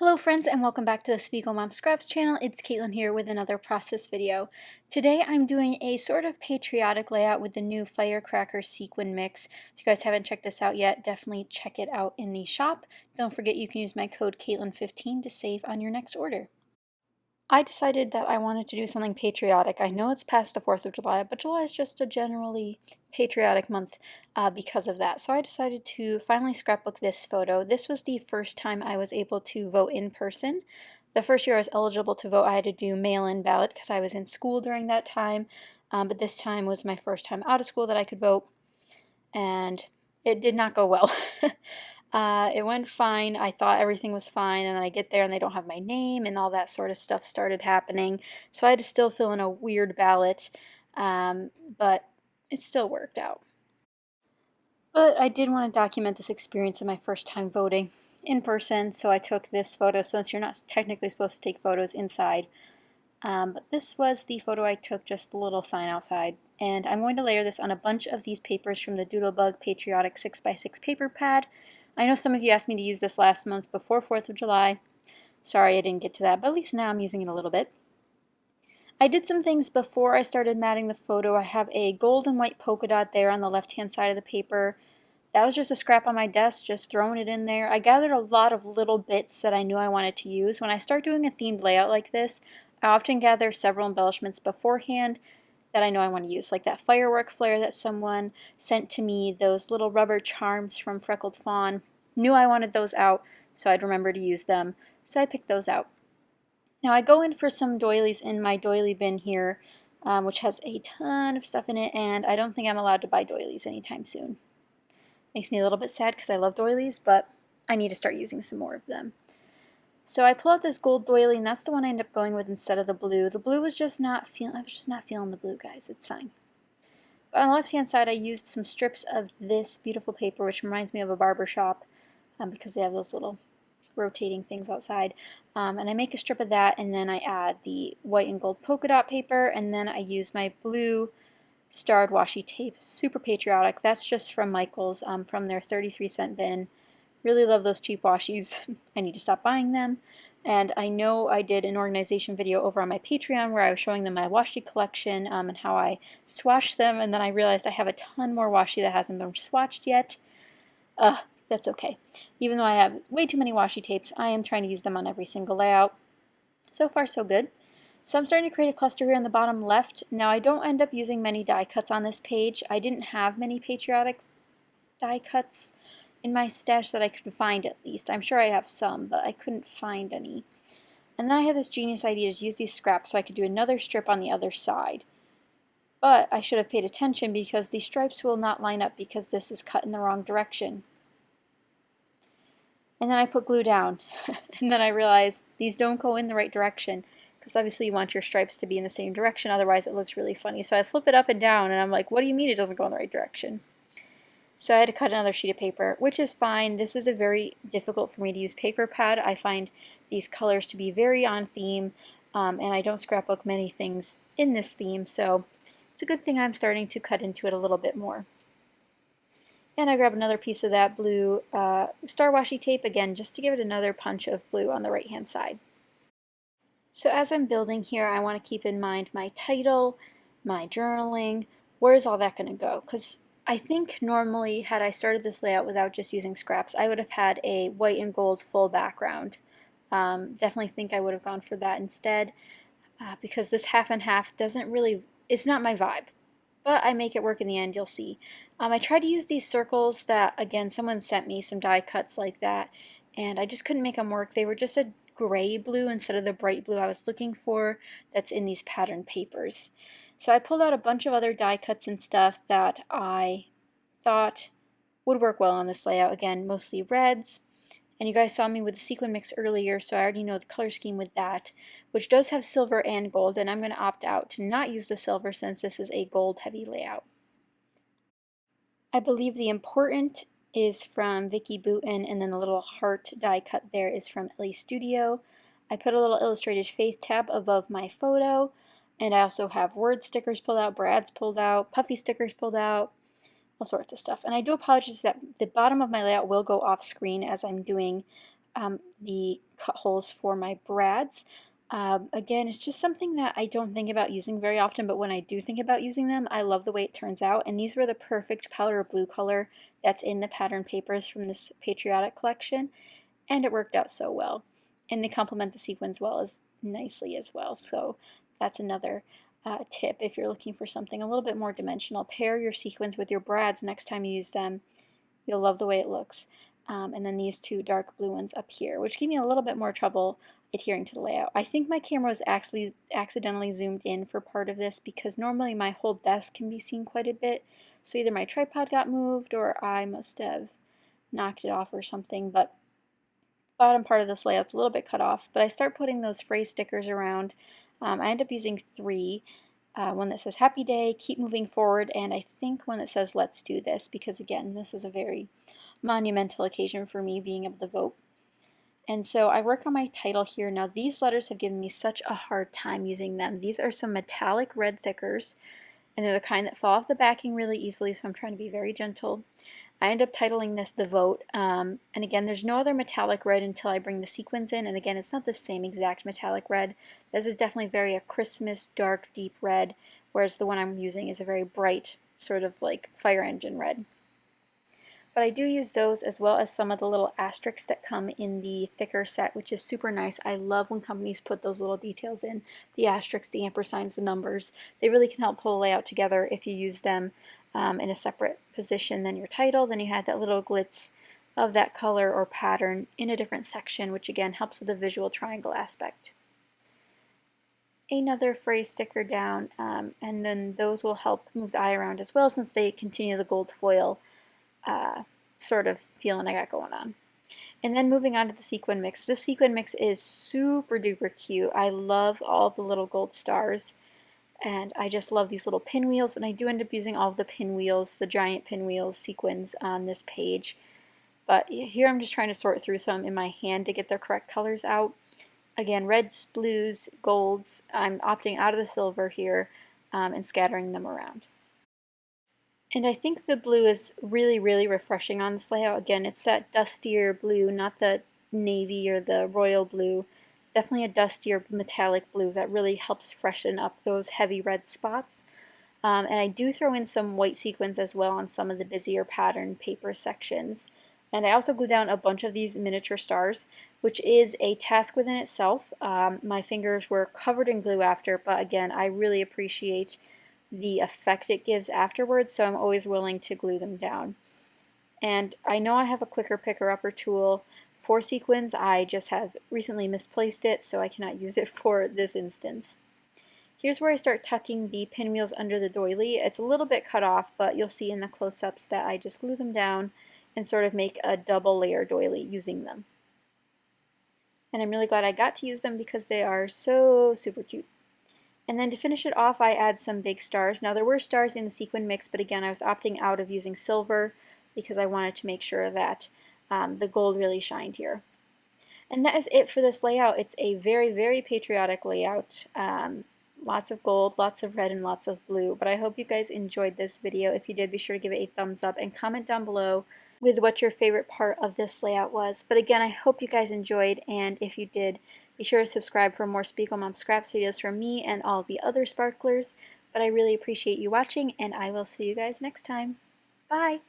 Hello friends and welcome back to the Spiegel Mom Scraps channel. It's Caitlin here with another process video. Today I'm doing a sort of patriotic layout with the new firecracker sequin mix. If you guys haven't checked this out yet, definitely check it out in the shop. Don't forget you can use my code Caitlin15 to save on your next order. I decided that I wanted to do something patriotic. I know it's past the 4th of July, but July is just a generally patriotic month because of that. So I decided to finally scrapbook this photo. This was the first time I was able to vote in person. The first year I was eligible to vote, I had to do mail-in ballot because I was in school during that time. But this time was my first time out of school that I could vote, and it did not go well. It went fine. I thought everything was fine, and then I get there and they don't have my name and all that sort of stuff started happening. So I had to still fill in a weird ballot, but it still worked out. But I did want to document this experience of my first time voting in person, so I took this photo since you're not technically supposed to take photos inside. But this was the photo I took, just the little sign outside. And I'm going to layer this on a bunch of these papers from the Doodlebug Patriotic 6x6 paper pad. I know some of you asked me to use this last month before 4th of July. Sorry I didn't get to that, but at least now I'm using it a little bit. I did some things before I started matting the photo. I have a gold and white polka dot there on the left-hand side of the paper. That was just a scrap on my desk, just throwing it in there. I gathered a lot of little bits that I knew I wanted to use. When I start doing a themed layout like this, I often gather several embellishments beforehand that I know I want to use, like that firework flare that someone sent to me, those little rubber charms from Freckled Fawn. Knew I wanted those out, so I'd remember to use them, so I picked those out. Now I go in for some doilies in my doily bin here, which has a ton of stuff in it, and I don't think I'm allowed to buy doilies anytime soon. Makes me a little bit sad because I love doilies, but I need to start using some more of them. So I pull out this gold doily, and that's the one I end up going with instead of the blue. The blue was just not feeling, I was just not feeling the blue, guys. It's fine. But on the left-hand side, I used some strips of this beautiful paper, which reminds me of a barber shop because they have those little rotating things outside. And I make a strip of that, and then I add the white and gold polka dot paper, and then I use my blue starred washi tape. Super patriotic. That's just from Michael's, from their 33-cent bin. Really love those cheap washies. I need to stop buying them. And I know I did an organization video over on my Patreon where I was showing them my washi collection and how I swatched them, and then I realized I have a ton more washi that hasn't been swatched yet. That's okay. Even though I have way too many washi tapes, I am trying to use them on every single layout. So far, so good. So I'm starting to create a cluster here in the bottom left. Now I don't end up using many die cuts on this page. I didn't have many patriotic die cuts in my stash that I could find, at least. I'm sure I have some, but I couldn't find any. And then I had this genius idea to use these scraps so I could do another strip on the other side. But I should have paid attention because the stripes will not line up because this is cut in the wrong direction. And then I put glue down. And then I realized these don't go in the right direction because obviously you want your stripes to be in the same direction, otherwise it looks really funny. So I flip it up and down and I'm like, what do you mean it doesn't go in the right direction? So I had to cut another sheet of paper, which is fine. This is a very difficult for me to use paper pad. I find these colors to be very on theme, and I don't scrapbook many things in this theme, so it's a good thing I'm starting to cut into it a little bit more. And I grab another piece of that blue star washi tape, again, just to give it another punch of blue on the right-hand side. So as I'm building here, I want to keep in mind my title, my journaling. Where's all that going to go? Because I think normally, had I started this layout without just using scraps, I would have had a white and gold full background. Definitely think I would have gone for that instead, because this half and half doesn't really, it's not my vibe. But I make it work in the end, you'll see. I tried to use these circles that, again, someone sent me some die cuts like that, and I just couldn't make them work. They were just a gray blue instead of the bright blue I was looking for that's in these pattern papers. So I pulled out a bunch of other die cuts and stuff that I thought would work well on this layout. Again, mostly reds. And you guys saw me with the sequin mix earlier, so I already know the color scheme with that, which does have silver and gold, and I'm going to opt out to not use the silver since this is a gold heavy layout. I believe the important is from Vicky Booten, and then the little heart die cut there is from Ellie Studio. I put a little illustrated faith tab above my photo, and I also have word stickers pulled out, Brad's pulled out, puffy stickers pulled out, all sorts of stuff. And I do apologize that the bottom of my layout will go off screen as I'm doing the cut holes for my brads. Again, it's just something that I don't think about using very often, but when I do think about using them, I love the way it turns out. And these were the perfect powder blue color that's in the pattern papers from this Patriotic collection, and it worked out so well. And they complement the sequins nicely as well. So that's another tip if you're looking for something a little bit more dimensional. Pair your sequins with your brads next time you use them. You'll love the way it looks. And then these two dark blue ones up here, which gave me a little bit more trouble adhering to the layout. I think my camera was actually accidentally zoomed in for part of this because normally my whole desk can be seen quite a bit. So either my tripod got moved or I must have knocked it off or something. But bottom part of this layout's a little bit cut off. But I start putting those phrase stickers around. I end up using 3. One that says happy day, keep moving forward, and I think one that says let's do this, because again, this is a very monumental occasion for me being able to vote. And so I work on my title here. Now these letters have given me such a hard time using them. These are some metallic red thickers, and they're the kind that fall off the backing really easily, so I'm trying to be very gentle. I end up titling this The Vote, and again, there's no other metallic red until I bring the sequins in, and again, it's not the same exact metallic red. This is definitely very a Christmas, dark, deep red, whereas the one I'm using is a very bright, sort of like fire engine red. But I do use those as well as some of the little asterisks that come in the thicker set, which is super nice. I love when companies put those little details in, the asterisks, the ampersigns, the numbers. They really can help pull a layout together if you use them in a separate position than your title. Then you have that little glitz of that color or pattern in a different section, which again helps with the visual triangle aspect. Another phrase sticker down, and then those will help move the eye around as well, since they continue the gold foil sort of feeling I got going on. And then moving on to the sequin mix. This sequin mix is super duper cute. I love all the little gold stars, and I just love these little pinwheels, and I do end up using all of the pinwheels, the giant pinwheels sequins on this page. But here I'm just trying to sort through some in my hand to get the correct colors out. Again, reds, blues, golds. I'm opting out of the silver here and scattering them around. And I think the blue is really, really refreshing on this layout. Again, it's that dustier blue, not the navy or the royal blue. It's definitely a dustier metallic blue that really helps freshen up those heavy red spots. And I do throw in some white sequins as well on some of the busier pattern paper sections. And I also glue down a bunch of these miniature stars, which is a task within itself. My fingers were covered in glue after, but again, I really appreciate the effect it gives afterwards, so I'm always willing to glue them down. And I know I have a quicker picker-upper tool for sequins. I just have recently misplaced it, so I cannot use it for this instance. Here's where I start tucking the pinwheels under the doily. It's a little bit cut off, but you'll see in the close-ups that I just glue them down and sort of make a double layer doily using them. And I'm really glad I got to use them because they are so super cute. And then to finish it off, I add some big stars. Now there were stars in the sequin mix, but again, I was opting out of using silver because I wanted to make sure that the gold really shined here. And that is it for this layout. It's a very, very patriotic layout. Lots of gold, lots of red, and lots of blue. But I hope you guys enjoyed this video. If you did, be sure to give it a thumbs up and comment down below with what your favorite part of this layout was. But again, I hope you guys enjoyed, and if you did, be sure to subscribe for more Spiegel Mom Scraps videos from me and all the other sparklers. But I really appreciate you watching, and I will see you guys next time. Bye!